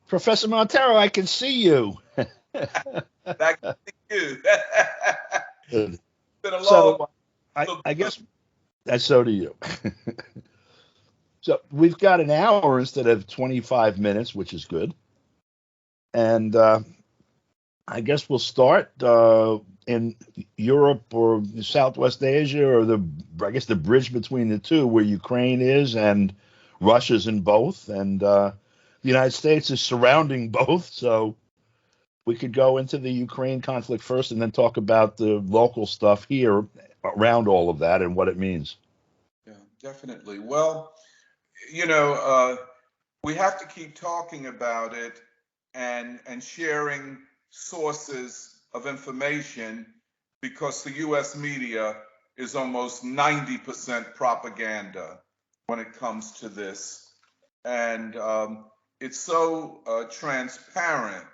Professor Monteiro, I can see you. Back to you. Good. Been a long So I, look. I guess that's so do you. So we've got an hour instead of 25 minutes, which is good. And I guess we'll start in Europe or Southwest Asia, or I guess the bridge between the two, where Ukraine is and Russia's in both, and the United States is surrounding both. So we could go into the Ukraine conflict first, and then talk about the local stuff here around all of that and what it means. Yeah, definitely. Well, you know, we have to keep talking about it and sharing sources of information because the U.S. media is almost 90% propaganda when it comes to this, and it's so transparent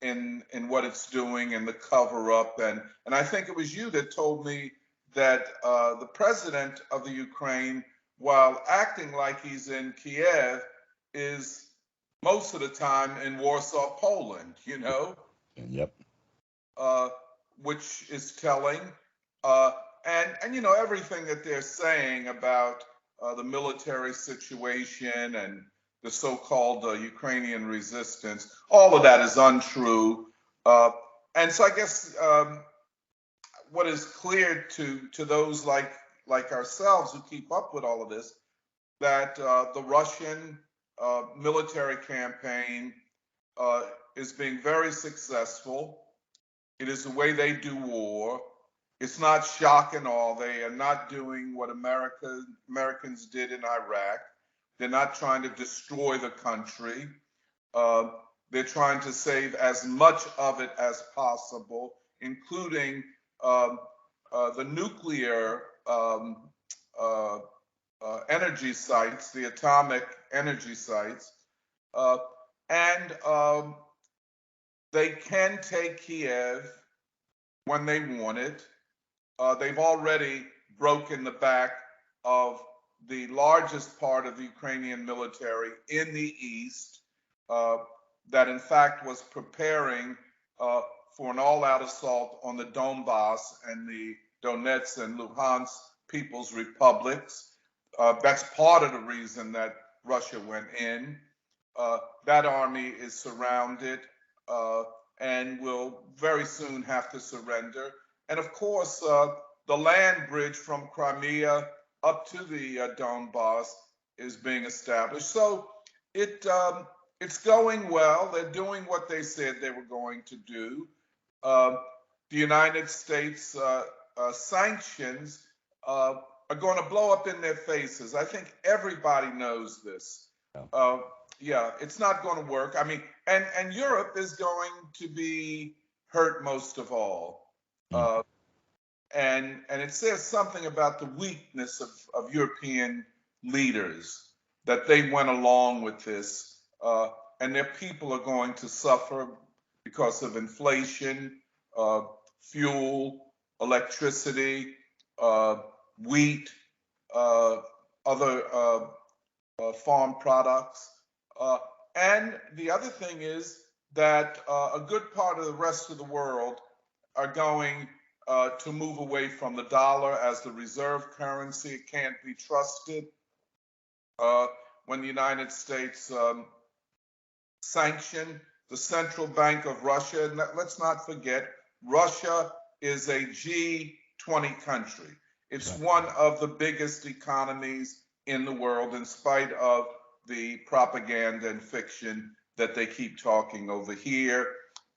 in what it's doing and the cover up, and I think it was you that told me that the president of the Ukraine, while acting like he's in Kiev, is most of the time in Warsaw, Poland, Yep. uh, which is telling. Uh, and everything that they're saying about the military situation and the so-called Ukrainian resistance, all of that is untrue. Uh, and so I guess what is clear to those like ourselves who keep up with all of this, that the Russian military campaign uh, is being very successful. It is the way they do war. It's not shock and awe. They are not doing what Americans did in Iraq. They're not trying to destroy the country. Uh, they're trying to save as much of it as possible, including um, the nuclear uh, energy sites, the atomic energy sites, uh, and they can take Kiev when they want it. They've already broken the back of the largest part of the Ukrainian military in the east, uh, that in fact was preparing uh, for an all-out assault on the Donbass and the Donetsk and Luhansk People's Republics. That's part of the reason that Russia went in. That army is surrounded uh, and will very soon have to surrender. And of course, the land bridge from Crimea up to the Donbass is being established. So it it's going well. They're doing what they said they were going to do. Uh, the United States sanctions uh, are going to blow up in their faces. I think everybody knows this. Yeah. Yeah, it's not going to work. I mean, and Europe is going to be hurt most of all. Mm. Uh, and it says something about the weakness of European leaders that they went along with this, and their people are going to suffer because of inflation, uh, fuel, electricity, uh, wheat, uh, other farm products. Uh, and the other thing is that a good part of the rest of the world are going to move away from the dollar as the reserve currency. It can't be trusted. Uh, when the United States sanctioned the central bank of Russia, and let's not forget, Russia is a G20 country. It's Right. one of the biggest economies in the world, in spite of the propaganda and fiction that they keep talking over here.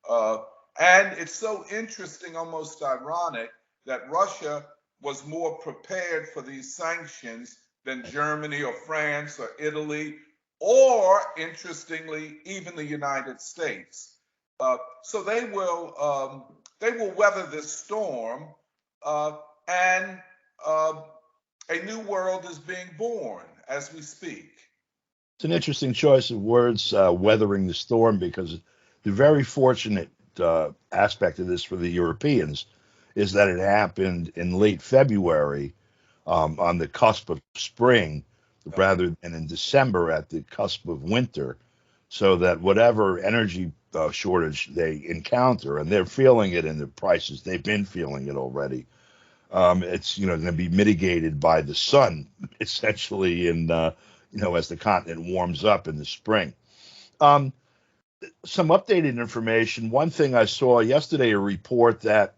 Uh, and it's so interesting, almost ironic, that Russia was more prepared for these sanctions than Germany or France or Italy, or interestingly, even the United States. So they will weather this storm, uh, and uh, a new world is being born as we speak. It's an interesting choice of words, weathering the storm, because the very fortunate aspect of this for the Europeans is that it happened in late February, on the cusp of spring, Yeah, rather than in December at the cusp of winter. so that whatever energy shortage they encounter, and they're feeling it in the prices, they've been feeling it already. It's going to be mitigated by the sun, essentially, in as the continent warms up in the spring. Um, some updated information. One thing I saw yesterday, a report that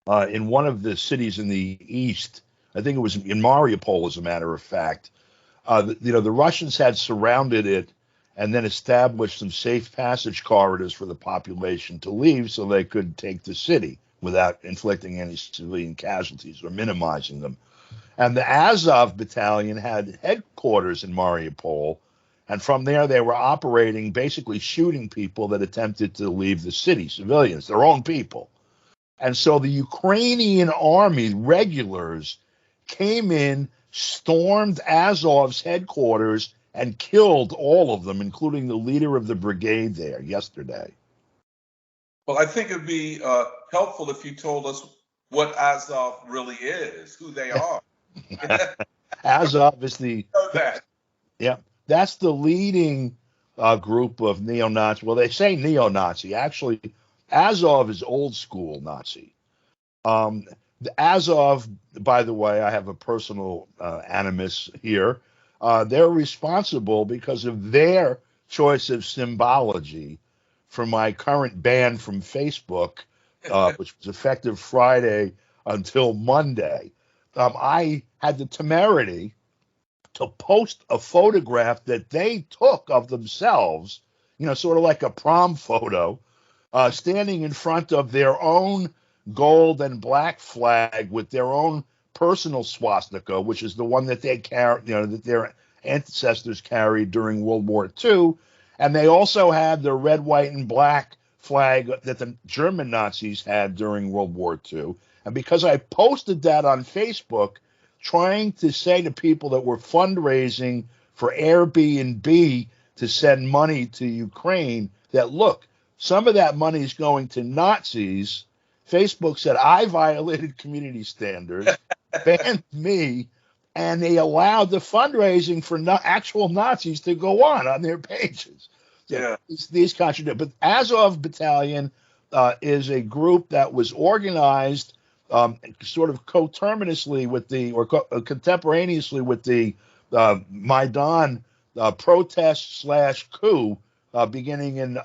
in one of the cities in the east, I think it was in Mariupol, as a matter of fact, the Russians had surrounded it and then established some safe passage corridors for the population to leave so they could take the city without inflicting any civilian casualties or minimizing them. And the Azov battalion had headquarters in Mariupol, and from there they were operating, basically shooting people that attempted to leave the city, civilians, their own people. And so the Ukrainian army regulars came in, stormed Azov's headquarters, and killed all of them, including the leader of the brigade there yesterday. Well, I think it'd be helpful if you told us what Azov really is, who they are. Azov is that. That's the leading group of neo-Nazi. Well, they say neo-Nazi. Actually, Azov is old school Nazi. The Azov, by the way, I have a personal animus here. They're responsible because of their choice of symbology for my current ban from Facebook, which was effective Friday until Monday. I had the temerity to post a photograph that they took of themselves, sort of like a prom photo, standing in front of their own gold and black flag with their own personal swastika, which is the one that they carry, that their ancestors carried during World War II. And they also had the red, white, and black flag that the German Nazis had during World War II. And because I posted that on Facebook, trying to say to people that were fundraising for Airbnb to send money to Ukraine that, look, some of that money is going to Nazis. Facebook said I violated community standards, banned me, and they allowed the fundraising for actual Nazis to go on their pages. So Yeah. these contradict. But Azov Battalion is a group that was organized sort of coterminously with contemporaneously with the Maidan protest / coup beginning in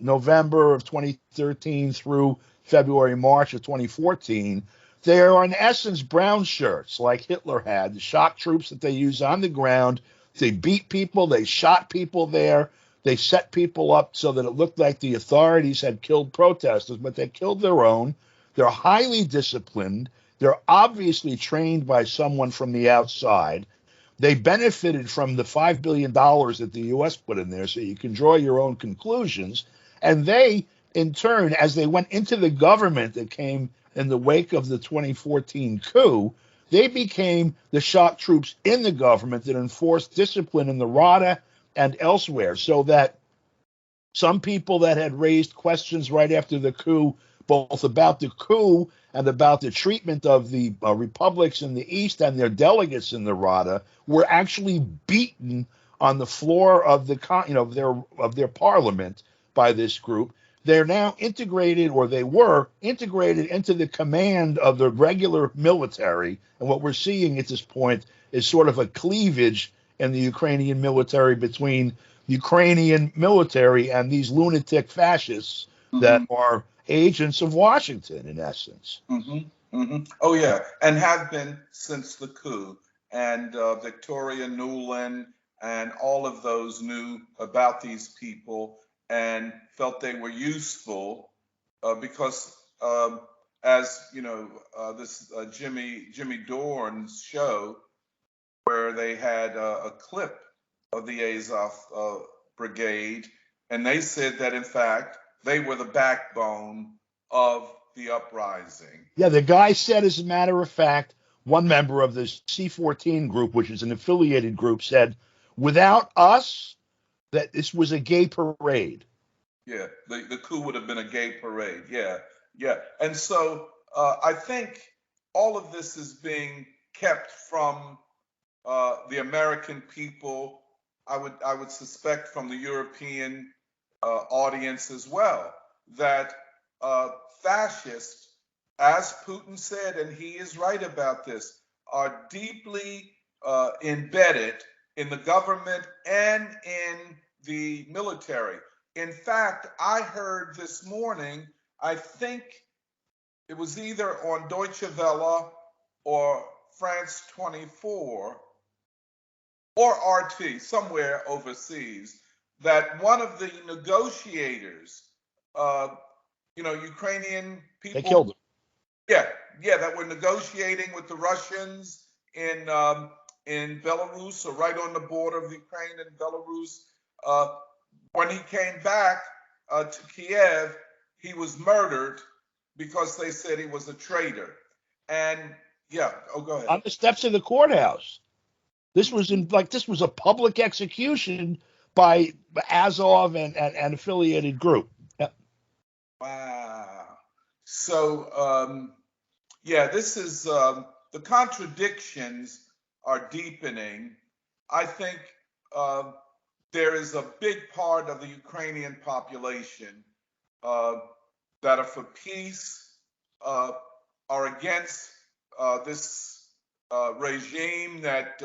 November of 2013 through February, March of 2014. They are in essence brown shirts like Hitler had, the shock troops that they use on the ground. They beat people, they shot people there. They set people up so that it looked like the authorities had killed protesters, but they killed their own. They're highly disciplined. They're obviously trained by someone from the outside. They benefited from the $5 billion that the U.S. put in there, so you can draw your own conclusions. And they, in turn, as they went into the government that came in the wake of the 2014 coup, they became the shock troops in the government that enforced discipline in the Rada and elsewhere, so that some people that had raised questions right after the coup, both about the coup and about the treatment of the republics in the East and their delegates in the Rada, were actually beaten on the floor of their parliament by this group. They're now integrated, or they were integrated into the command of the regular military. And what we're seeing at this point is sort of a cleavage in the Ukrainian military between Ukrainian military and these lunatic fascists that are agents of Washington, in essence. Oh, yeah, and have been since the coup. And Victoria Nuland and all of those knew about these people and felt they were useful because, as you know, this Jimmy Dorn's show, where they had a clip of the Azov brigade, and they said that in fact they were the backbone of the uprising. Yeah, the guy said, as a matter of fact, one member of the C-14 group, which is an affiliated group, said, without us, that this was a gay parade. Yeah, the coup would have been a gay parade. Yeah. And so I think all of this is being kept from the American people I would suspect from the European audience as well, that fascists, as Putin said, and he is right about this, are deeply embedded in the government and in the military. In fact, I heard this morning, I think it was either on Deutsche Welle or France 24 or RT, somewhere overseas, that one of the negotiators, Ukrainian They people, killed him. that were negotiating with the Russians in Belarus, or right on the border of Ukraine and Belarus. When he came back to Kiev, he was murdered because they said he was a traitor. And go ahead. On the steps of the courthouse. This was a public execution by Azov and affiliated group. Yeah. Wow. So this is the contradictions are deepening. I think there is a big part of the Ukrainian population that are for peace, are against this regime that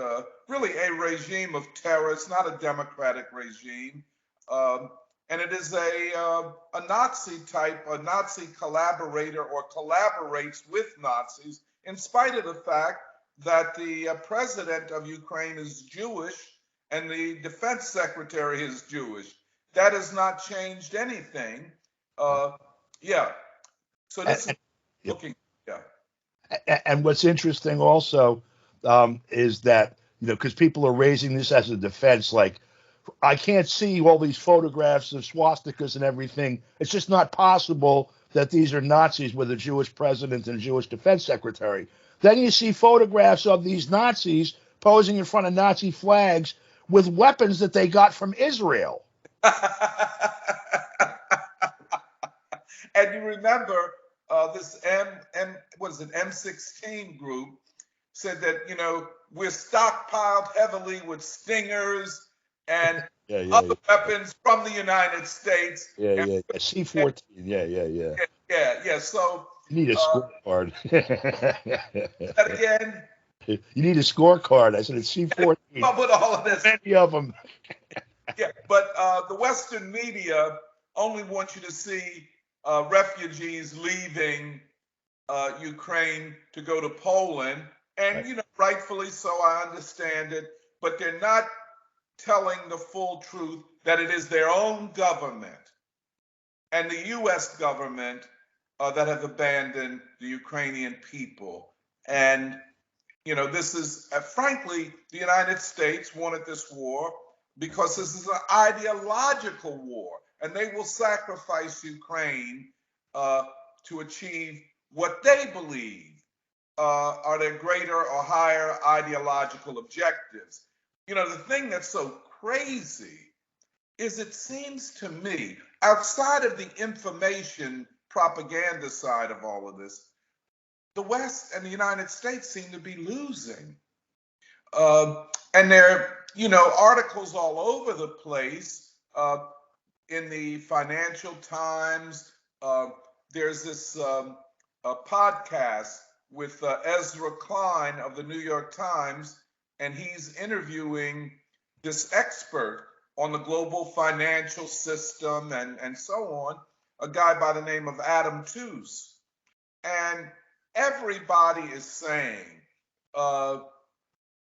really a regime of terror. It's not a democratic regime. And it is a Nazi type, a Nazi collaborator or collaborates with Nazis, in spite of the fact that the president of Ukraine is Jewish and the defense secretary is Jewish. That has not changed anything. So this is looking, And what's interesting also is that, because people are raising this as a defense, like, I can't see all these photographs of swastikas and everything. It's just not possible that these are Nazis with a Jewish president and a Jewish defense secretary. Then you see photographs of these Nazis posing in front of Nazi flags with weapons that they got from Israel. And you remember this M16 group said that, we're stockpiled heavily with Stingers and other weapons from the United States. C-14. So you need a scorecard. That again? You need a scorecard. I said it's C-14. Up with all of this. Many of them. But the Western media only want you to see refugees leaving Ukraine to go to Poland, and rightfully so, I understand it, but they're not telling the full truth that it is their own government and the U.S. government that have abandoned the Ukrainian people. And this is, frankly, the United States wanted this war because this is an ideological war, and they will sacrifice Ukraine to achieve what they believe are their greater or higher ideological objectives. The thing that's so crazy is, it seems to me, outside of the information propaganda side of all of this, the West and the United States seem to be losing. And there are, articles all over the place in the Financial Times. There's this podcast with Ezra Klein of the New York Times, and he's interviewing this expert on the global financial system and so on, a guy by the name of Adam Tooze. And everybody is saying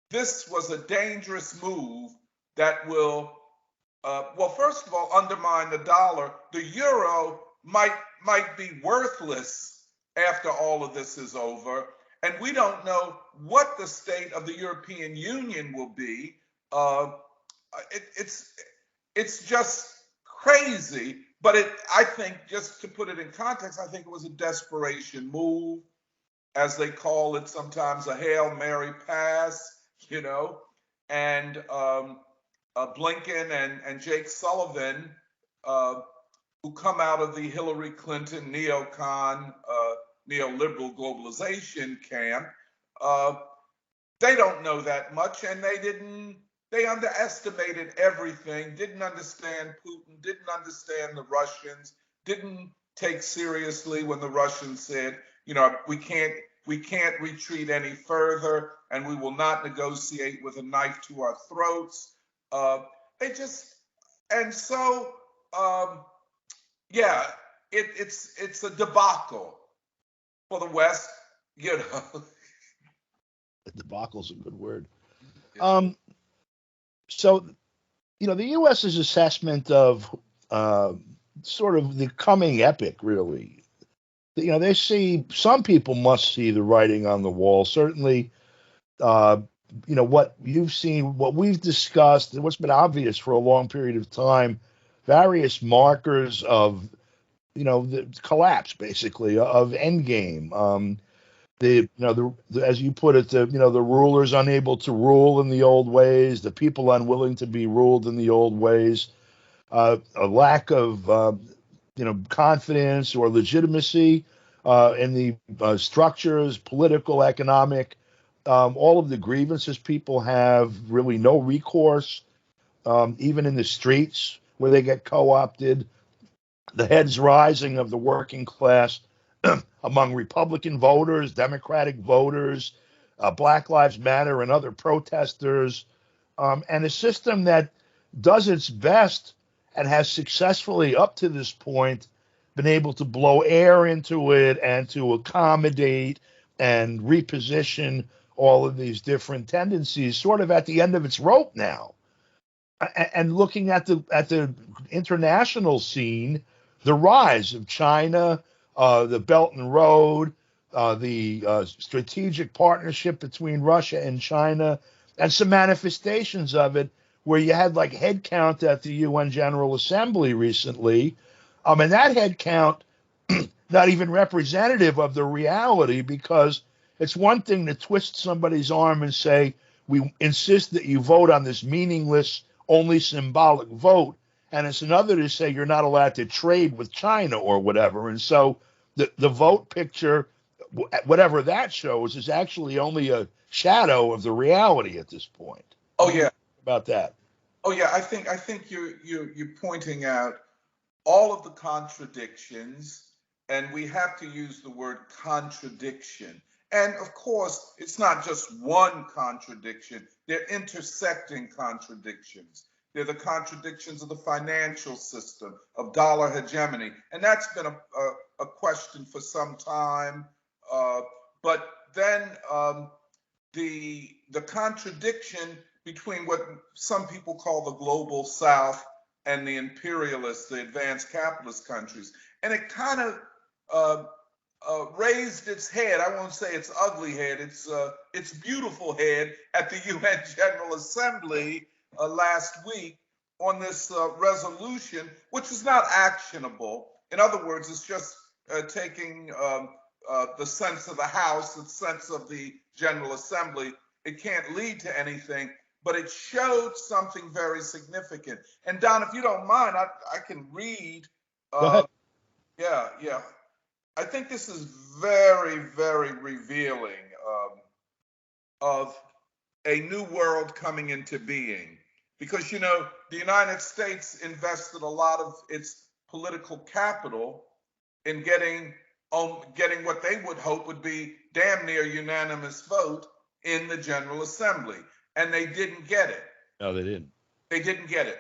this was a dangerous move that will, first of all, undermine the dollar. The euro might be worthless after all of this is over. And we don't know what the state of the European Union will be. It's just crazy. But I think, just to put it in context, I think it was a desperation move, as they call it sometimes, a Hail Mary pass, and Blinken and Jake Sullivan, who come out of the Hillary Clinton neocon, neoliberal globalization camp, they don't know that much, and they they underestimated everything, didn't understand Putin, didn't understand the Russians, didn't take seriously when the Russians said, we can't retreat any further, and we will not negotiate with a knife to our throats. They just, and so, yeah, it's a debacle for the West, you know. Debacle's a good word. Yeah. So, the U.S.'s assessment of sort of the coming epic, really. They see, some people must see the writing on the wall. Certainly, what you've seen, what we've discussed, and what's been obvious for a long period of time, various markers of, the collapse, basically, of Endgame. As you put it, the rulers unable to rule in the old ways, the people unwilling to be ruled in the old ways, a lack of, confidence or legitimacy in the structures, political, economic, all of the grievances people have, really no recourse, even in the streets where they get co-opted, the heads rising of the working class among Republican voters, Democratic voters, Black Lives Matter and other protesters, and a system that does its best and has successfully, up to this point, been able to blow air into it and to accommodate and reposition all of these different tendencies, sort of at the end of its rope now. And looking at the international scene, the rise of China, the Belt and Road, the strategic partnership between Russia and China, and some manifestations of it, where you had like head count at the UN General Assembly recently, and that head count not even representative of the reality, because it's one thing to twist somebody's arm and say, we insist that you vote on this meaningless, only symbolic vote. And it's another to say you're not allowed to trade with China or whatever. And so the vote picture, whatever that shows, is actually only a shadow of the reality at this point. Oh yeah. About that. Oh yeah. I think you're pointing out all of the contradictions, and we have to use the word contradiction. And of course, it's not just one contradiction, they're intersecting contradictions. They're the contradictions of the financial system, of dollar hegemony. And that's been a question for some time. But then the contradiction between what some people call the global South and the imperialists, the advanced capitalist countries. And it kind of raised its head. I won't say its ugly head, its beautiful head at the UN General Assembly last week on this resolution, which is not actionable. In other words, it's just taking the sense of the House, the sense of the General Assembly. It can't lead to anything, but it showed something very significant. And Don, if you don't mind, I can read. Go ahead. Yeah. I think this is very, very revealing of a new world coming into being. Because, the United States invested a lot of its political capital in getting what they would hope would be damn near unanimous vote in the General Assembly. And they didn't get it. No, they didn't. They didn't get it.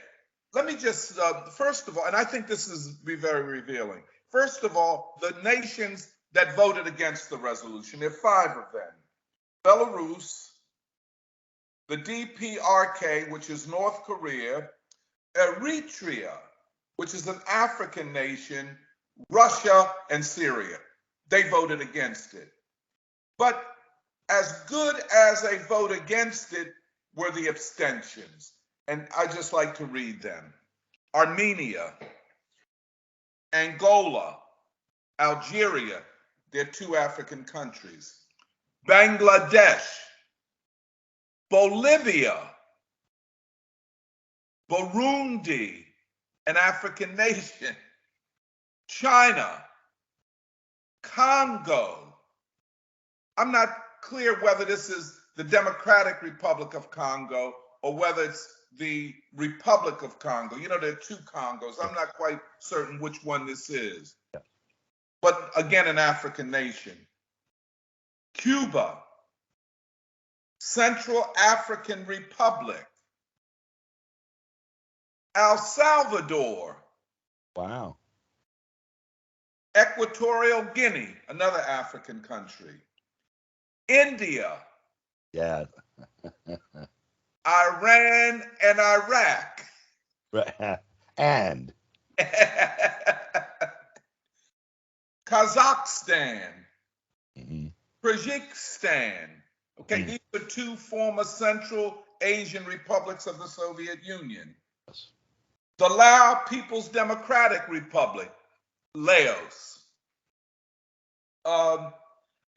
Let me just, first of all, and I think this is very revealing. First of all, the nations that voted against the resolution, there are 5 of them. Belarus, the DPRK, which is North Korea, Eritrea, which is an African nation, Russia, and Syria. They voted against it. But as good as a vote against it were the abstentions. And I just like to read them. Armenia, Angola, Algeria, they're 2 African countries. Bangladesh, Bolivia, Burundi, an African nation. China, Congo. I'm not clear whether this is the Democratic Republic of Congo or whether it's the Republic of Congo. You know, there are two Congos. I'm not quite certain which one this is. But again, an African nation. Cuba, Central African Republic, El Salvador. Wow. Equatorial Guinea, another African country. India. Yeah. Iran and Iraq. And Kazakhstan. mm-hmm. Kyrgyzstan. Okay, these are two former Central Asian republics of the Soviet Union. Yes. The Lao People's Democratic Republic, Laos.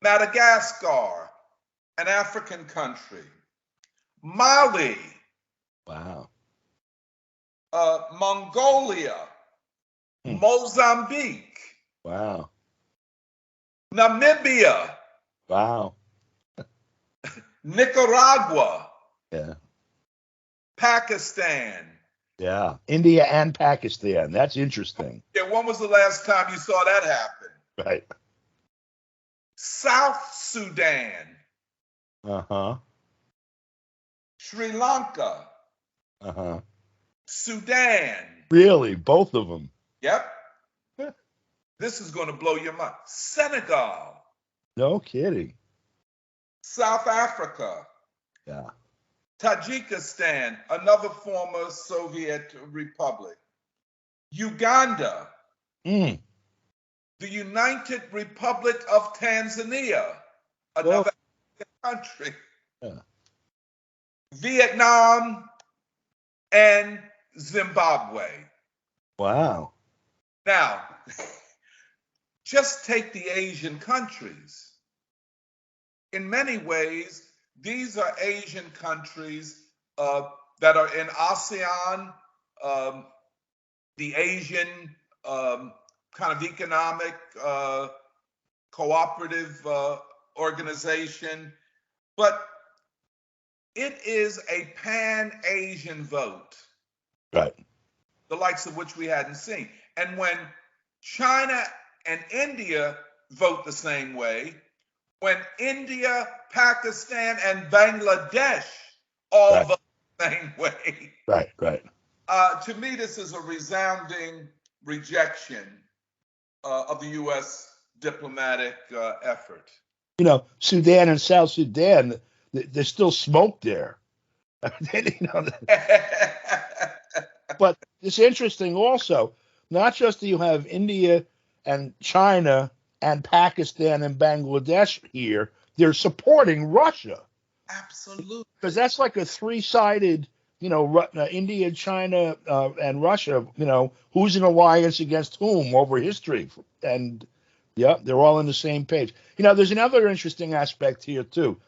Madagascar, an African country. Mali. Wow. Mongolia. Mozambique. Wow. Namibia. Wow. Nicaragua. Yeah. Pakistan. Yeah. India and Pakistan. That's interesting. Yeah, when was the last time you saw that happen? Right. South Sudan. Uh-huh. Sri Lanka. Uh-huh. Sudan. Really? Both of them? Yep. This is going to blow your mind. Senegal. No kidding. South Africa. Yeah. Tajikistan, another former Soviet republic. Uganda. Mm. The United Republic of Tanzania, another country. Yeah. Vietnam and Zimbabwe. Wow. Now, just take the Asian countries. In many ways, these are Asian countries that are in ASEAN, the Asian kind of economic cooperative organization, but it is a pan-Asian vote, Right. the likes of which we hadn't seen. And when China and India vote the same way, when India, Pakistan, and Bangladesh all vote the same way, Right, right. To me, this is a resounding rejection of the U.S. diplomatic effort. You know, Sudan and South Sudan, there's still smoke there. You know, but it's interesting also, not just do you have India and China and Pakistan and Bangladesh here, they're supporting Russia. Absolutely. Because that's like a three-sided, you know, India, China, and Russia, you know, who's in alliance against whom over history. And, yeah, they're all on the same page. You know, there's another interesting aspect here, too.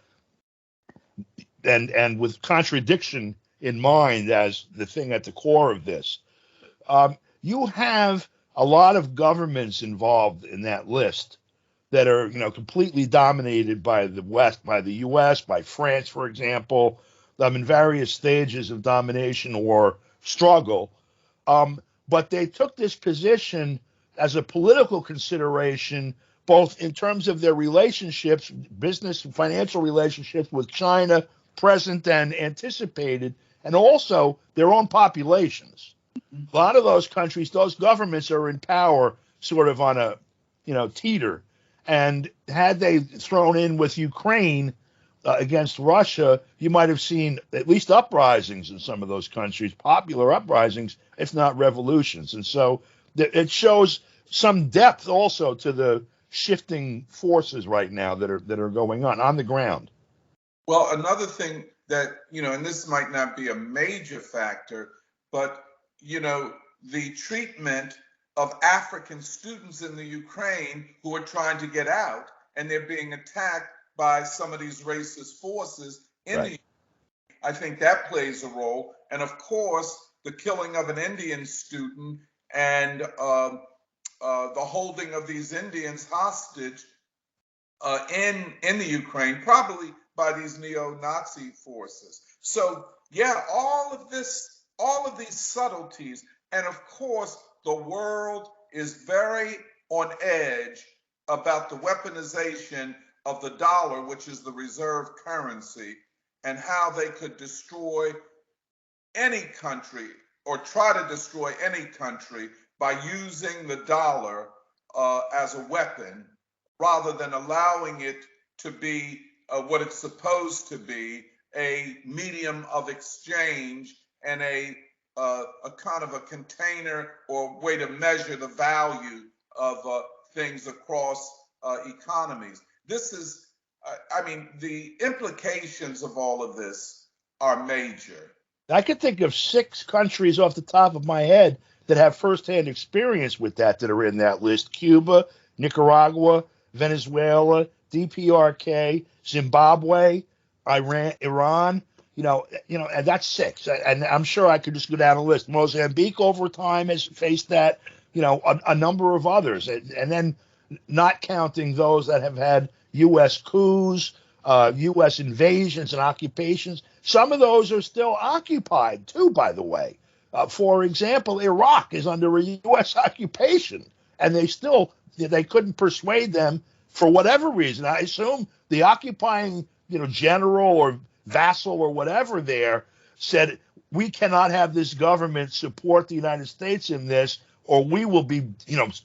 And with contradiction in mind as the thing at the core of this, you have a lot of governments involved in that list that are, you know, completely dominated by the West, by the U.S., by France, for example, in various stages of domination or struggle. But they took this position as a political consideration, both in terms of their relationships, business and financial relationships with China, present and anticipated, and also their own populations. A lot of those countries, those governments are in power sort of on a, you know, teeter. And had they thrown in with Ukraine against Russia, you might have seen at least uprisings in some of those countries, popular uprisings, if not revolutions. And so it shows some depth also to the shifting forces right now that are going on the ground. Well, another thing that, you know, and this might not be a major factor, but, you know, the treatment of African students in the Ukraine who are trying to get out, and they're being attacked by some of these racist forces in the I think that plays a role. And of course, the killing of an Indian student and the holding of these Indians hostage in the Ukraine, probably by these neo-Nazi forces. So Yeah, all of these subtleties. And of course, the world is very on edge about the weaponization of the dollar, which is the reserve currency, and how they could destroy any country or try to destroy any country by using the dollar as a weapon rather than allowing it to be what it's supposed to be, a medium of exchange and a kind of a container or way to measure the value of things across economies. This is, I mean, the implications of all of this are major. I could think of 6 countries off the top of my head that have firsthand experience with that are in that list: Cuba, Nicaragua, Venezuela, DPRK, Zimbabwe, Iran. And that's 6. And I'm sure I could just go down the list. Mozambique over time has faced that. A number of others, and then not counting those that have had U.S. coups, U.S. invasions and occupations. Some of those are still occupied too, by the way. For example, Iraq is under a U.S. occupation, and they couldn't persuade them for whatever reason. I assume the occupying general or vassal or whatever there said, we cannot have this government support the United States in this, or we will be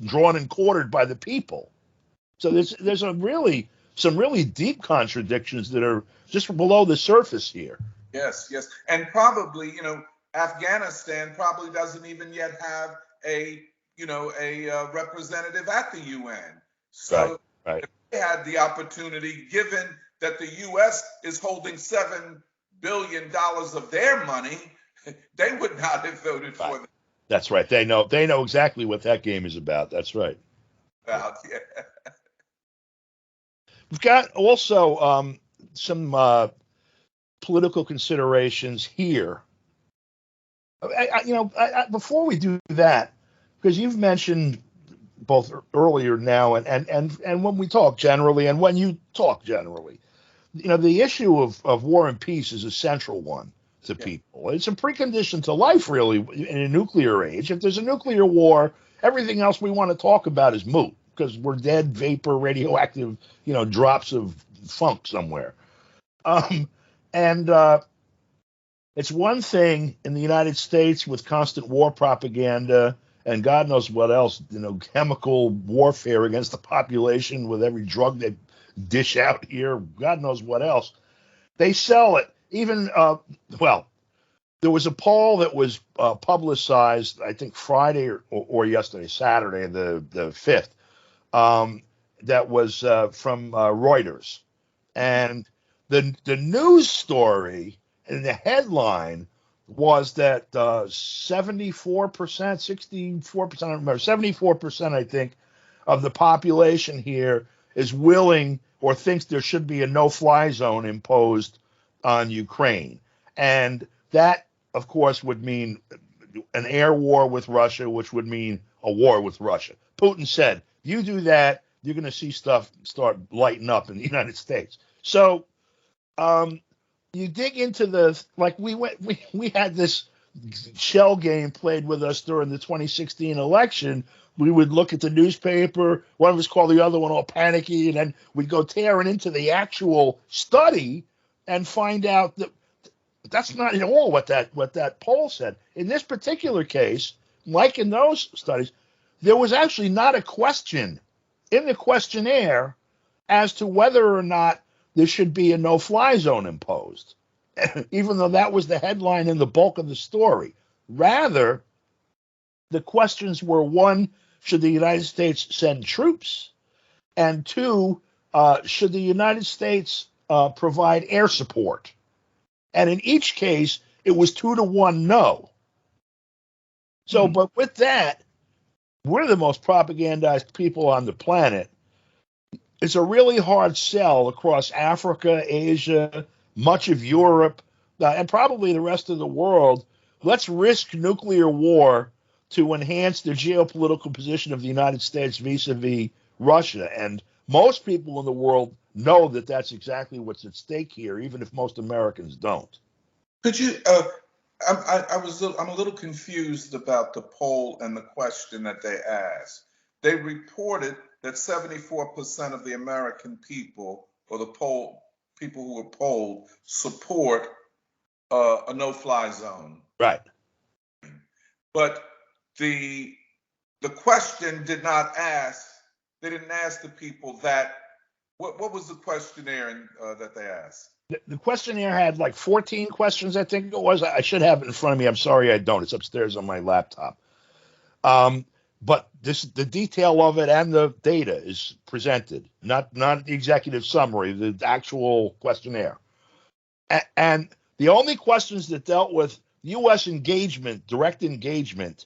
drawn and quartered by the people. So there's some really deep contradictions that are just below the surface here. Yes, yes. And probably, Afghanistan probably doesn't even yet have a representative at the UN. So right. If they had the opportunity, given that the US is holding $7 billion of their money, they would not have voted for them. That's right. They know exactly what that game is about. That's right. Yeah. We've got also some political considerations here. Before we do that, because you've mentioned both earlier now and when we talk generally and when you talk generally, the issue of war and peace is a central one to people. It's a precondition to life, really, in a nuclear age. If there's a nuclear war, everything else we want to talk about is moot because we're dead, vapor, radioactive, drops of funk somewhere. It's one thing in the United States with constant war propaganda and God knows what else, chemical warfare against the population with every drug they dish out here, God knows what else. They sell it. Even, there was a poll that was publicized, I think Friday or yesterday, Saturday, the 5th, that was from Reuters. And the news story and the headline was that 74%, 64%, I don't remember, 74%, I think, of the population here is willing or thinks there should be a no-fly zone imposed on Ukraine. And that, of course, would mean an air war with Russia, which would mean a war with Russia. Putin said, you do that, you're going to see stuff start lighting up in the United States. So you dig into we had this shell game played with us during the 2016 election. We would look at the newspaper, one of us called the other one all panicky, and then we'd go tearing into the actual study and find out that that's not at all what that poll said. In this particular case, like in those studies, there was actually not a question in the questionnaire as to whether or not there should be a no-fly zone imposed, even though that was the headline and the bulk of the story. Rather, the questions were, 1, should the United States send troops? And 2, should the United States provide air support? And in each case, it was 2-1 no. So, but with that, we're the most propagandized people on the planet. It's a really hard sell across Africa, Asia, much of Europe, and probably the rest of the world. Let's risk nuclear war to enhance the geopolitical position of the United States vis-a-vis Russia. And most people in the world know that that's exactly what's at stake here, even if most Americans don't. Could you? I'm a little confused about the poll and the question that they asked. They reported that 74% of the American people, or the people who were polled, support a no-fly zone. Right. But the question did not ask. They didn't ask the people that. What was the questionnaire that they asked? The questionnaire had like 14 questions, I think it was. I should have it in front of me. I'm sorry I don't. It's upstairs on my laptop. But the detail of it and the data is presented, not the executive summary, the actual questionnaire. And the only questions that dealt with U.S. engagement, direct engagement,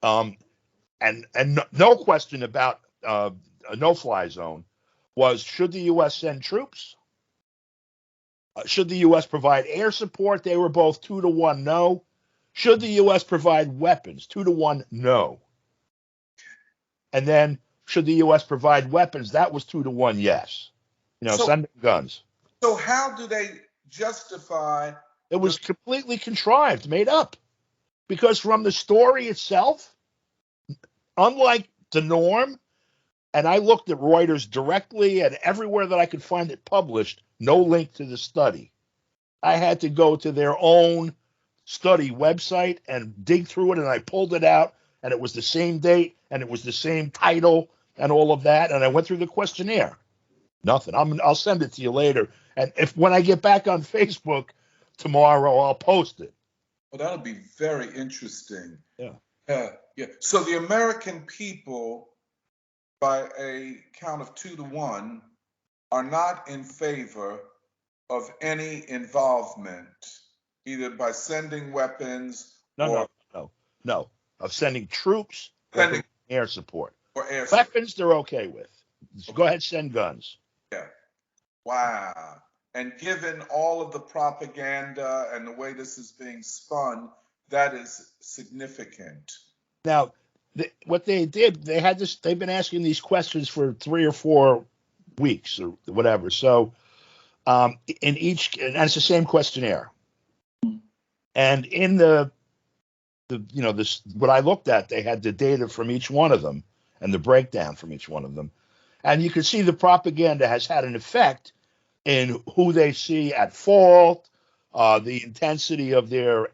and no question about a no-fly zone was, should the U.S. send troops? Should the U.S. provide air support? They were both 2-1 no. Should the U.S. provide weapons? 2-1 no. And then, should the U.S. provide weapons? That was 2-1 yes. Sending guns. So how do they justify? It was completely contrived, made up. Because from the story itself, unlike the norm, and I looked at Reuters directly and everywhere that I could find it published, no link to the study. I had to go to their own study website and dig through it, and I pulled it out, and it was the same date, and it was the same title, and all of that, and I went through the questionnaire. Nothing. I'll send it to you later, and when I get back on Facebook tomorrow, I'll post it. Well, that'll be very interesting. Yeah. Yeah. So the American people, by a count of 2-1, are not in favor of any involvement, either by sending weapons No, of sending troops, or air support. Or air weapons, support. They're okay with. Go ahead, send guns. Yeah. Wow. And given all of the propaganda and the way this is being spun, that is significant. Now, what they did, they've been asking these questions for 3 or 4 weeks or whatever. So, and it's the same questionnaire. And in this, what I looked at, they had the data from each one of them and the breakdown from each one of them. And you can see the propaganda has had an effect in who they see at fault, the intensity of their,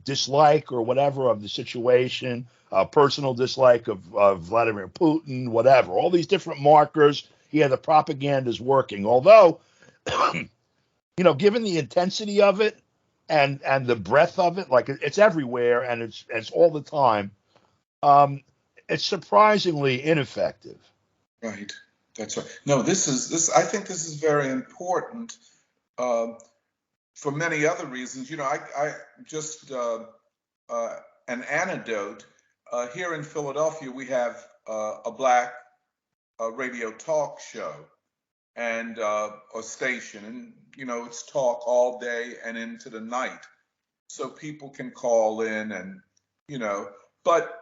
dislike or whatever of the situation, personal dislike of Vladimir Putin, whatever. All these different markers. Yeah, the propaganda is working. Although, given the intensity of it and the breadth of it, like it's everywhere and it's all the time, it's surprisingly ineffective. Right. That's right. No, this. I think this is very important for many other reasons. I just an anecdote. Here in Philadelphia, we have a black radio talk show and a station, and it's talk all day and into the night, so people can call in and but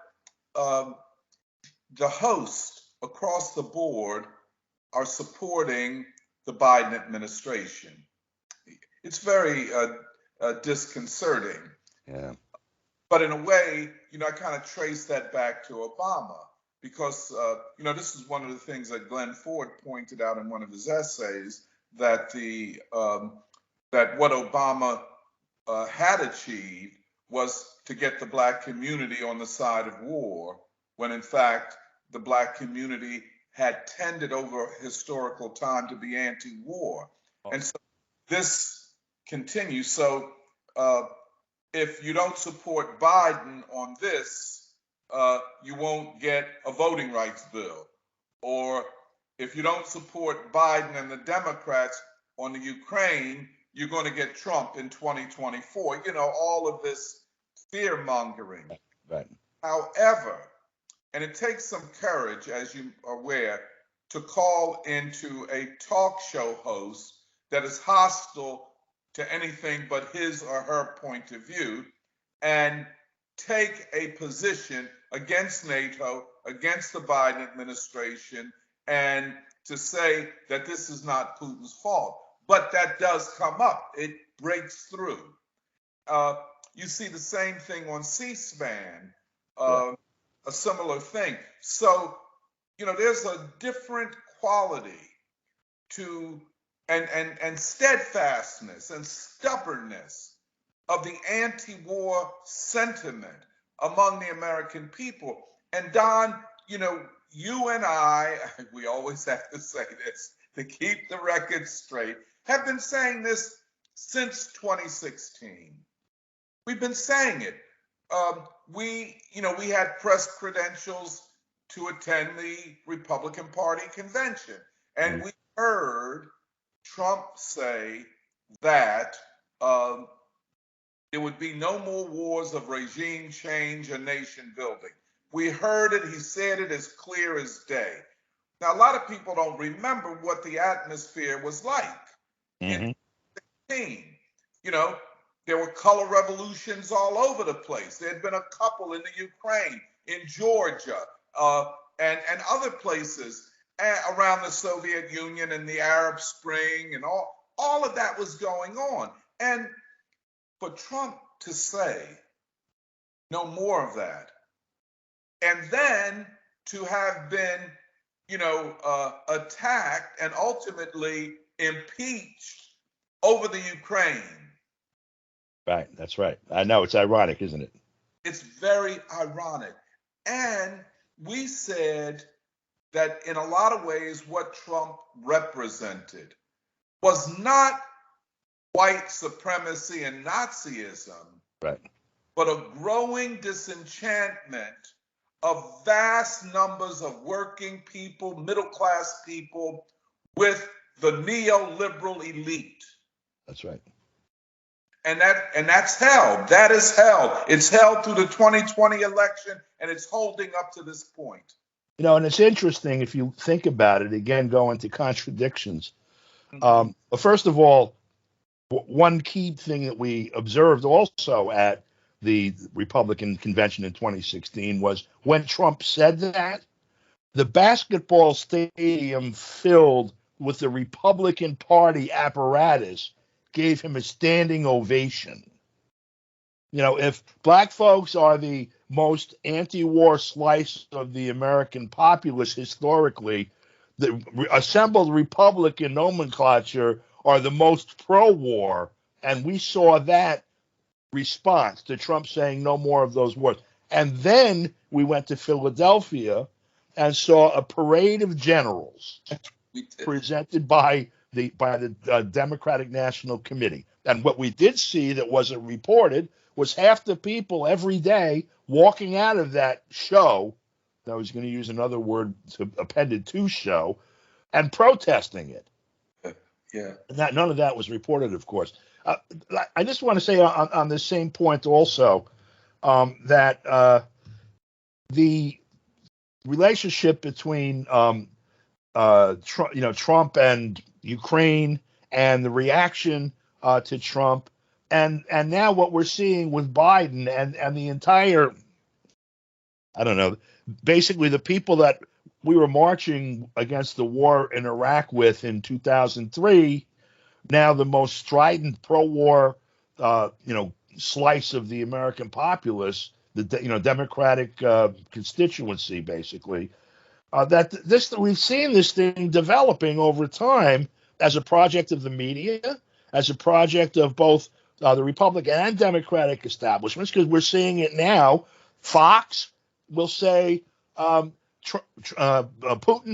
the hosts across the board are supporting the Biden administration. It's very disconcerting. Yeah. But in a way, I kind of trace that back to Obama because, this is one of the things that Glenn Ford pointed out in one of his essays, that that what Obama had achieved was to get the black community on the side of war, when in fact the black community had tended over historical time to be anti-war. And so this continues. So if you don't support Biden on this, you won't get a voting rights bill. Or if you don't support Biden and the Democrats on the Ukraine, you're going to get Trump in 2024. All of this fear mongering. Right. However, and it takes some courage, as you are aware, to call into a talk show host that is hostile to anything but his or her point of view and take a position against NATO, against the Biden administration, and to say that this is not Putin's fault. But that does come up. It breaks through. Uh, you see the same thing on C-SPAN, Yeah. a similar thing. So, there's a different quality to and steadfastness and stubbornness of the anti-war sentiment among the American people. And Don, you and I, we always have to say this to keep the record straight, have been saying this since 2016. We've been saying it. We had press credentials to attend the Republican Party convention, and we heard Trump say that there would be no more wars of regime change or nation building. We heard it. He said it as clear as day. Now, a lot of people don't remember what the atmosphere was like Mm-hmm. in 2016. You know, there were color revolutions all over the place. There had been a couple in the Ukraine, in Georgia, and other places around the Soviet Union and the Arab Spring, and all of that was going on. And for Trump to say no more of that, and then to have been, attacked and ultimately impeached over the Ukraine. Right, that's right. I know, it's ironic, isn't it? It's very ironic. And we said that in a lot of ways, what Trump represented was not white supremacy and Nazism, Right. but a growing disenchantment of vast numbers of working people, middle class people, with the neoliberal elite. That's right. And that's held. That is held. It's held through the 2020 election, and it's holding up to this point. And it's interesting if you think about it, again, going to contradictions. First of all, one key thing that we observed also at the Republican convention in 2016 was when Trump said that, the basketball stadium filled with the Republican Party apparatus gave him a standing ovation. If black folks are the most anti-war slice of the American populace historically, the assembled Republican nomenclature are the most pro-war, and we saw that response to Trump saying no more of those wars. And then we went to Philadelphia and saw a parade of generals presented by the Democratic National Committee. And what we did see that wasn't reported was half the people every day walking out of that show. I was going to use another word appended to show, and protesting it. Yeah. And none of that was reported, of course. I just want to say on the same point also that the relationship between Trump and Ukraine, and the reaction to Trump, and now what we're seeing with Biden and the entire, I don't know, basically the people that we were marching against the war in Iraq with in 2003, now the most strident pro-war, slice of the American populace, the Democratic constituency, basically. We've seen this thing developing over time as a project of the media, as a project of both the Republican and Democratic establishments, because we're seeing it now. Fox will say Putin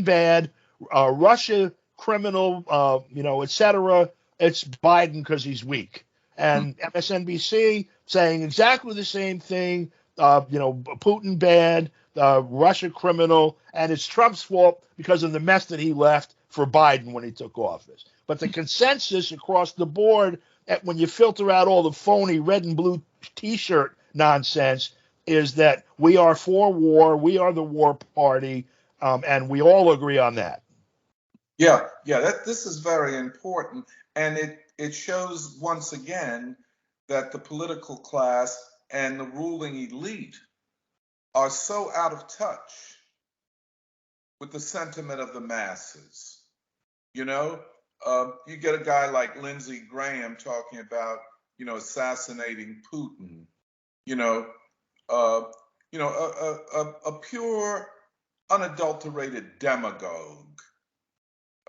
bad, Russia criminal, etc. It's Biden because he's weak, and MSNBC saying exactly the same thing. Putin bad, Russia criminal, and it's Trump's fault because of the mess that he left for Biden when he took office. But the consensus across the board, when you filter out all the phony red and blue T-shirt nonsense, is that we are for war, we are the war party, and we all agree on that. Yeah. This is very important, and it shows once again that the political class and the ruling elite are so out of touch with the sentiment of the masses. You get a guy like Lindsey Graham talking about assassinating Putin, you know, uh, a pure, unadulterated demagogue,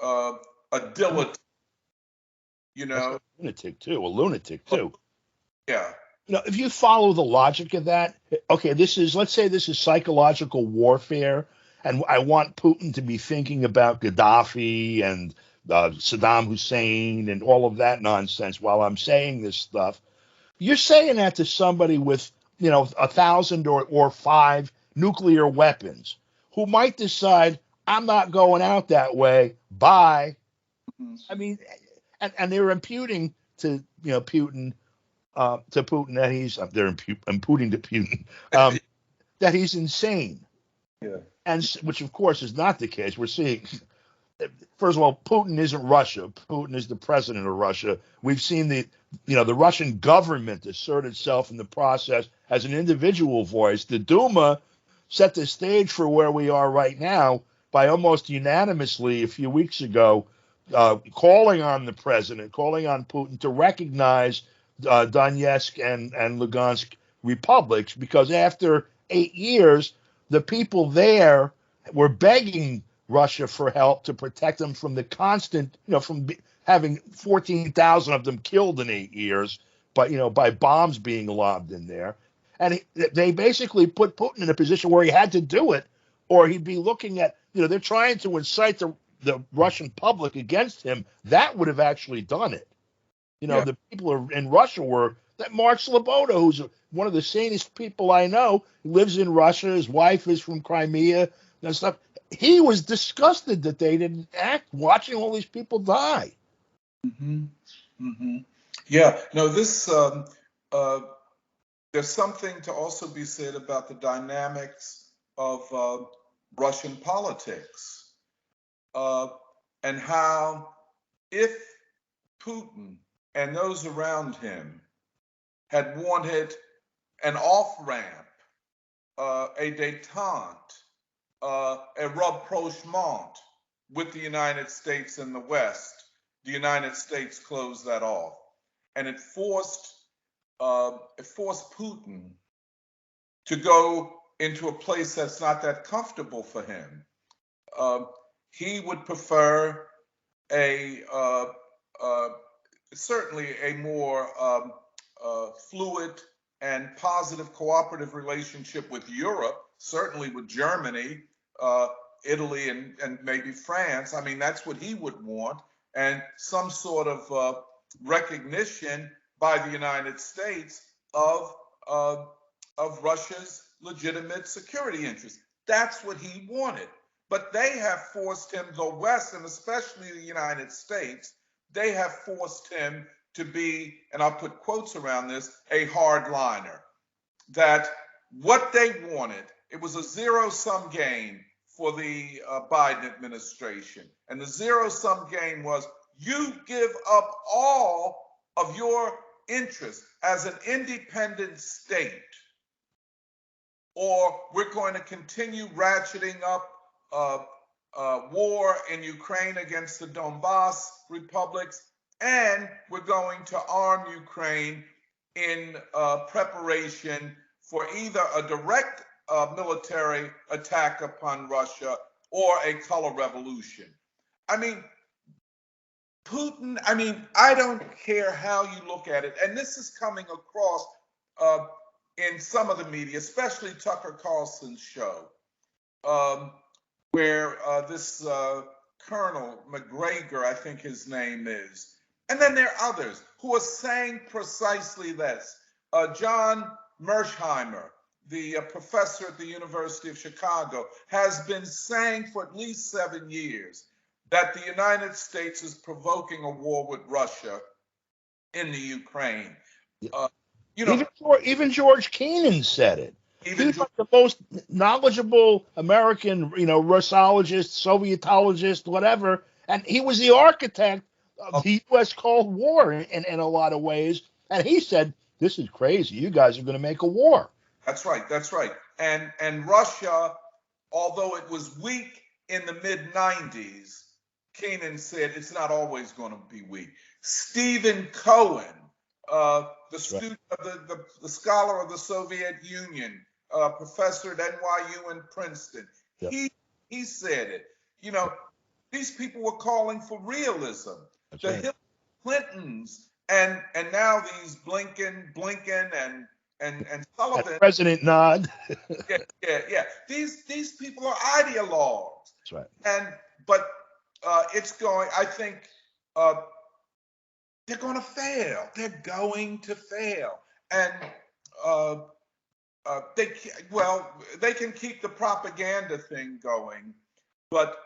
a dilettante, That's a lunatic too. Yeah. If you follow the logic of that, okay, let's say this is psychological warfare, and I want Putin to be thinking about Gaddafi and Saddam Hussein and all of that nonsense while I'm saying this stuff. You're saying that to somebody with, 1,000 or 5 nuclear weapons who might decide, I'm not going out that way. Bye. Mhm. I mean, and they're imputing to, Putin that they're imputing to Putin that he's insane. Yeah. And which of course is not the case. We're seeing, first of all, Putin isn't Russia. Putin is the president of Russia. We've seen the Russian government assert itself in the process as an individual voice. The Duma set the stage for where we are right now by almost unanimously a few weeks ago calling on the president, calling on Putin to recognize Donetsk and Lugansk republics, because after 8 years, the people there were begging Russia for help to protect them from the constant, from having 14,000 of them killed in 8 years, but by bombs being lobbed in there. And they basically put Putin in a position where he had to do it, or he'd be looking at, they're trying to incite the Russian public against him. That would have actually done it. Yeah. The people in Russia were that Mark Sloboda, who's one of the sanest people I know, lives in Russia. His wife is from Crimea and stuff. He was disgusted that they didn't act, watching all these people die. Mm-hmm. Mm-hmm. Yeah. No, there's something to also be said about the dynamics of Russian politics, and how if Putin and those around him had wanted an off-ramp, a détente, a rapprochement with the United States and the West, the United States closed that off, and it forced Putin to go into a place that's not that comfortable for him. He would prefer certainly a more fluid and positive cooperative relationship with Europe, certainly with Germany, Italy, and maybe France. I mean, that's what he would want, and some sort of recognition by the United States of Russia's legitimate security interests. That's what he wanted. But they have forced him, the West, and especially the United States, they have forced him to be, and I'll put quotes around this, a hardliner. That what they wanted, it was a zero-sum game for the Biden administration. And the zero-sum game was, you give up all of your interests as an independent state, or we're going to continue ratcheting up war in Ukraine against the Donbass republics, and we're going to arm Ukraine in preparation for either a direct military attack upon Russia or a color revolution. I mean, Putin, I don't care how you look at it, and this is coming across in some of the media, especially Tucker Carlson's show, where this Colonel McGregor, I think his name is, and then there are others who are saying precisely this. John Mersheimer, the professor at the University of Chicago, has been saying for at least 7 years that the United States is provoking a war with Russia in the Ukraine. Even George Kennan said it. He's like the most knowledgeable American, Russologist, Sovietologist, whatever, and he was the architect of the U.S. Cold War in a lot of ways. And he said, "This is crazy. You guys are going to make a war." That's right. That's right. And Russia, although it was weak in the mid-90s, Kennan said it's not always going to be weak. Stephen Cohen, the student, the scholar of the Soviet Union, professor at NYU and Princeton. Yep. He said it. You know, these people were calling for realism. That's The right. Hillary Clintons and now these Blinken and Sullivan. President Nod. Yeah. These people are ideologues. That's right. But it's going. I think they're going to fail. They're going to fail, and they can keep the propaganda thing going, but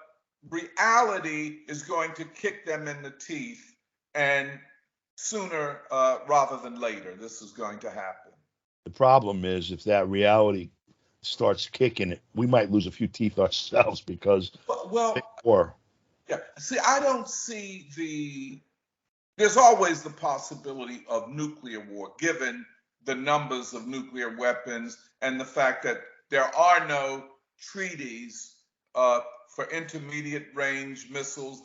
reality is going to kick them in the teeth, and sooner rather than later, this is going to happen. The problem is if that reality starts kicking it, we might lose a few teeth ourselves because yeah. See, I don't see there's always the possibility of nuclear war, given the numbers of nuclear weapons and the fact that there are no treaties for intermediate range missiles.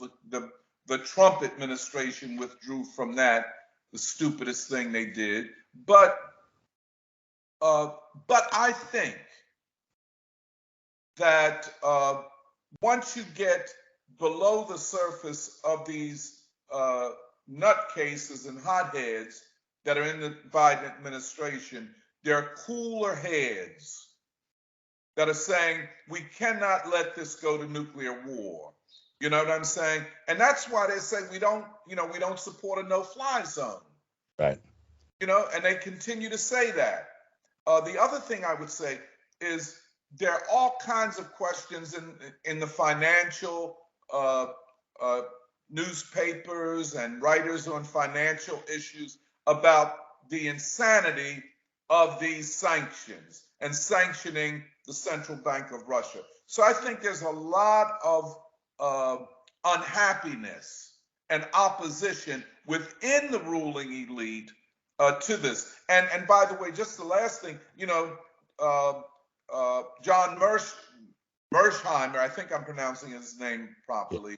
The Trump administration withdrew from that, the stupidest thing they did. But I think that once you get below the surface of these nutcases and hotheads that are in the Biden administration, there are cooler heads that are saying we cannot let this go to nuclear war. You know what I'm saying? And that's why they say we don't support a no-fly zone. Right. You know, and they continue to say that. The other thing I would say is there are all kinds of questions in the financial newspapers and writers on financial issues about the insanity of these sanctions and sanctioning the Central Bank of Russia. So I think there's a lot of unhappiness and opposition within the ruling elite to this. And by the way, just the last thing, John Mersheimer, I think I'm pronouncing his name properly.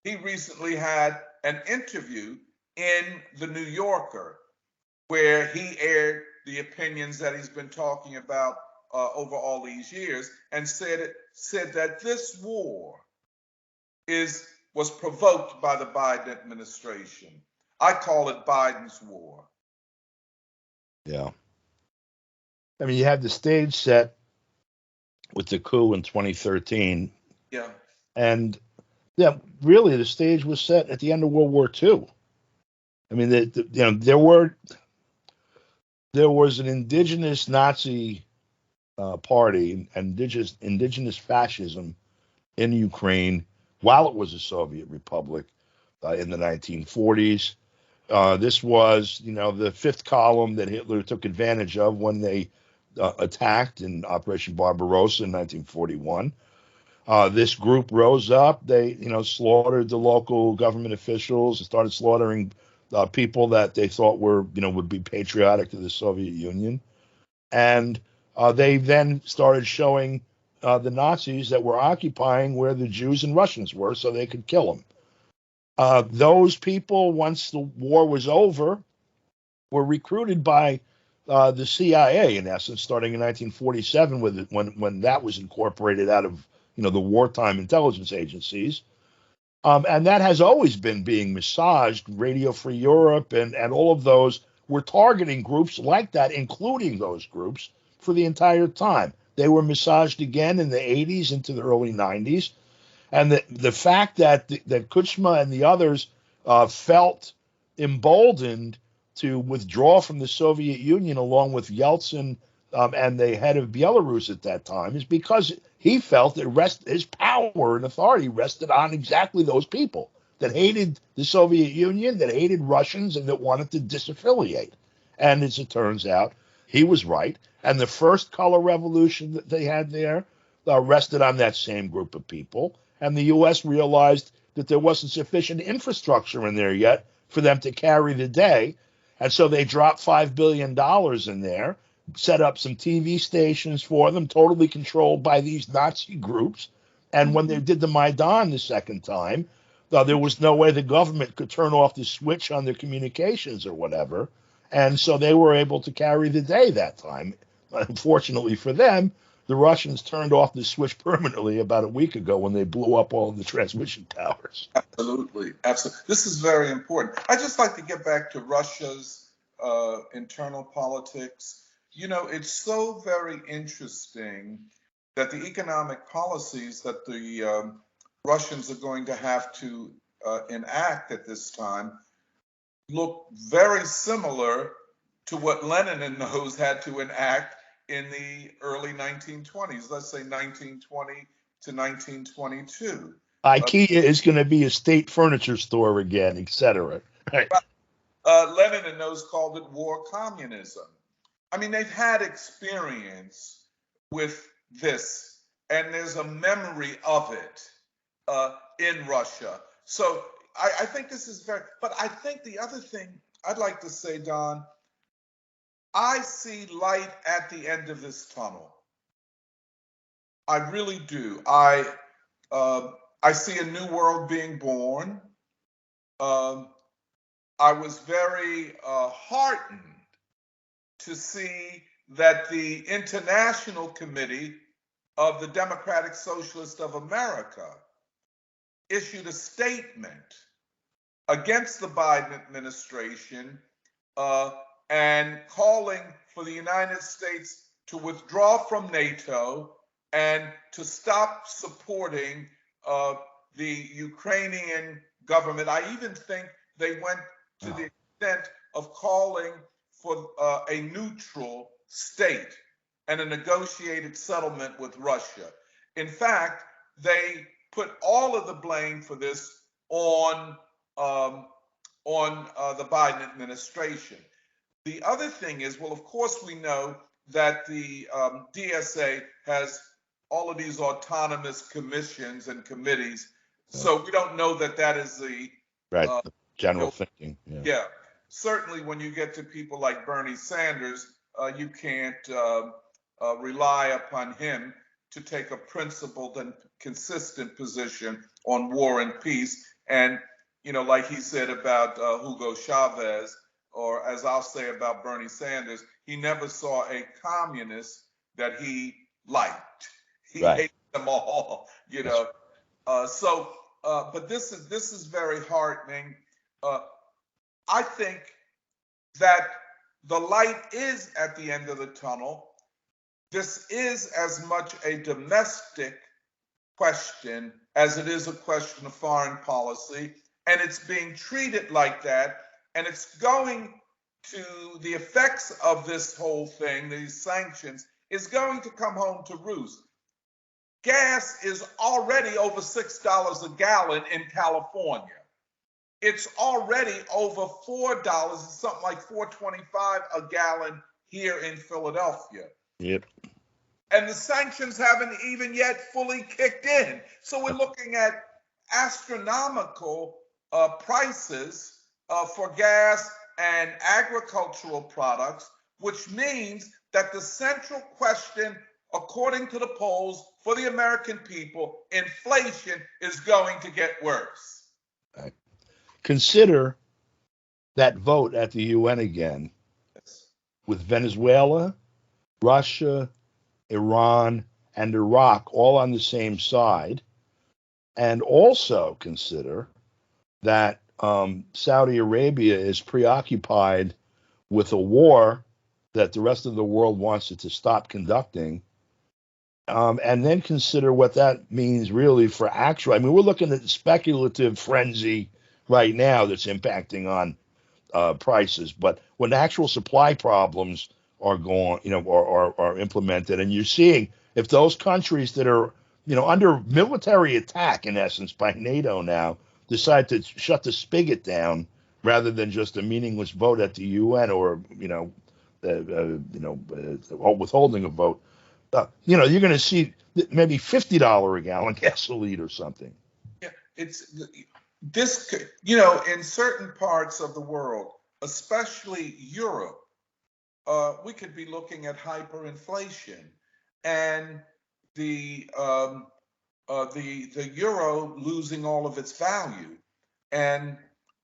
He recently had an interview in The New Yorker where he aired the opinions that he's been talking about over all these years, and said that this war was provoked by the Biden administration. I call it Biden's war. Yeah. I mean, you had the stage set with the coup in 2013. Yeah. And yeah, really, the stage was set at the end of World War II. I mean, there was an indigenous Nazi party, indigenous fascism in Ukraine while it was a Soviet republic in the 1940s. This was, the fifth column that Hitler took advantage of when they attacked in Operation Barbarossa in 1941. This group rose up. They, slaughtered the local government officials and started slaughtering people that they thought would be patriotic to the Soviet Union. And they then started showing the Nazis that were occupying where the Jews and Russians were so they could kill them. Those people, once the war was over, were recruited by the CIA, in essence, starting in 1947, when that was incorporated out of the wartime intelligence agencies. And that has always been being massaged. Radio Free Europe and all of those were targeting groups like that, including those groups, for the entire time. They were massaged again in the 80s into the early 90s. And the fact that Kuchma and the others felt emboldened to withdraw from the Soviet Union along with Yeltsin and the head of Belarus at that time is because he felt that his power and authority rested on exactly those people that hated the Soviet Union, that hated Russians, and that wanted to disaffiliate. And as it turns out, he was right. And the first color revolution that they had there rested on that same group of people. And the U.S. realized that there wasn't sufficient infrastructure in there yet for them to carry the day. And so they dropped $5 billion in there, set up some TV stations for them, totally controlled by these Nazi groups. And when they did the Maidan the second time, there was no way the government could turn off the switch on their communications or whatever. And so they were able to carry the day that time. Unfortunately for them, the Russians turned off the switch permanently about a week ago when they blew up all of the transmission towers. Absolutely, absolutely. This is very important. I just like to get back to Russia's internal politics. You know, it's so very interesting that the economic policies that the Russians are going to have to enact at this time look very similar to what Lenin and those had to enact in the early 1920s, let's say 1920 to 1922. IKEA is going to be a state furniture store again, etc. Right. Lenin and those called it war communism. I mean, they've had experience with this, and there's a memory of it in Russia. So I think this is very, but I think the other thing I'd like to say, Don, I see light at the end of this tunnel. I really do. I see a new world being born. I was very heartened to see that the International Committee of the Democratic Socialists of America issued a statement against the Biden administration and calling for the United States to withdraw from NATO and to stop supporting the Ukrainian government. I even think they went to the extent of calling for a neutral state and a negotiated settlement with Russia. In fact, they put all of the blame for this on the Biden administration. The other thing is, well, of course, we know that the DSA has all of these autonomous commissions and committees, so we don't know that that is the right, the general thinking. Yeah, certainly when you get to people like Bernie Sanders, you can't rely upon him to take a principled and consistent position on war and peace. And, you know, like he said about Hugo Chavez, or as I'll say about Bernie Sanders, he never saw a communist that he liked. He hated them all, you know. But this is very heartening. I think that the light is at the end of the tunnel. This is as much a domestic question as it is a question of foreign policy, and it's being treated like that, and it's going to, the effects of this whole thing, these sanctions, is going to come home to roost. Gas is already over $6 a gallon in California. It's already over $4, something like $4.25 a gallon here in Philadelphia. Yep. And the sanctions haven't even yet fully kicked in. So we're looking at astronomical prices for gas and agricultural products, which means that the central question, according to the polls, for the American people, inflation is going to get worse. Right. Consider that vote at the UN again, with Venezuela, Russia, Iran, and Iraq all on the same side. And also consider that Saudi Arabia is preoccupied with a war that the rest of the world wants it to stop conducting. And then consider what that means really for actual. I mean, we're looking at the speculative frenzy right now that's impacting on prices. But when actual supply problems are going, you know, are implemented, and you're seeing if those countries that are, you know, under military attack in essence by NATO now decide to shut the spigot down rather than just a meaningless vote at the UN or withholding a vote. You know, you're going to see maybe $50 a gallon gasoline or something. Yeah, it's this, you know, in certain parts of the world, especially Europe, we could be looking at hyperinflation, and the euro losing all of its value, and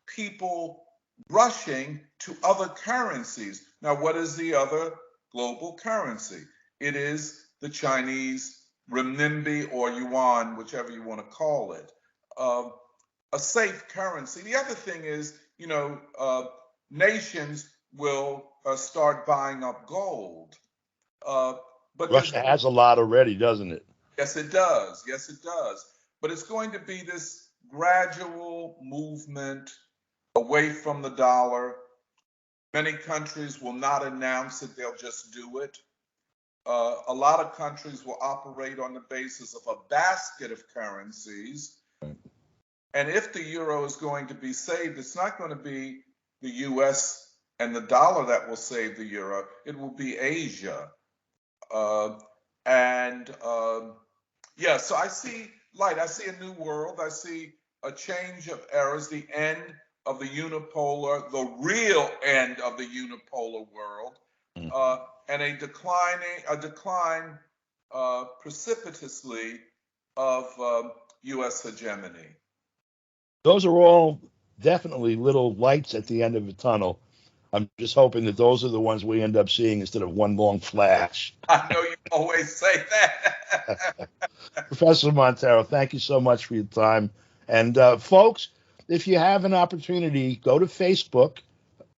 people rushing to other currencies. Now, what is the other global currency? It is the Chinese renminbi or yuan, whichever you want to call it, a safe currency. The other thing is, nations will start buying up gold. But Russia has a lot already, doesn't it? yes, it does. Yes, it does. But it's going to be this gradual movement away from the dollar. Many countries will not announce it, they'll just do it. A lot of countries will operate on the basis of a basket of currencies. And if the euro is going to be saved, it's not going to be the US and the dollar that will save the euro, it will be Asia. Yeah, so I see light. I see a new world. I see a change of eras, the end of the unipolar, the real end of the unipolar world, and a decline precipitously of U.S. hegemony. Those are all definitely little lights at the end of the tunnel. I'm just hoping that those are the ones we end up seeing instead of one long flash. I know you always say that. Professor Monteiro, thank you so much for your time. And folks, if you have an opportunity, go to Facebook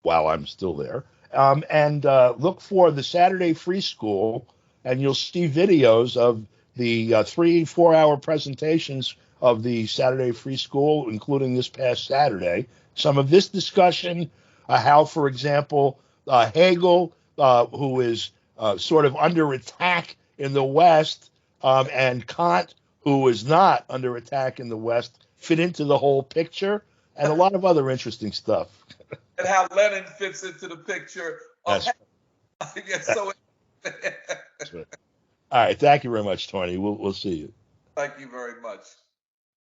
while I'm still there and look for the Saturday Free School, and you'll see videos of the 3-4 hour presentations of the Saturday Free School, including this past Saturday. Some of this discussion, how, for example, Hegel, who is sort of under attack in the West, and Kant, who is not under attack in the West, fit into the whole picture, and a lot of other interesting stuff. And how Lenin fits into the picture. Yes. So. That's right. All right. Thank you very much, Tony. We'll see you. Thank you very much.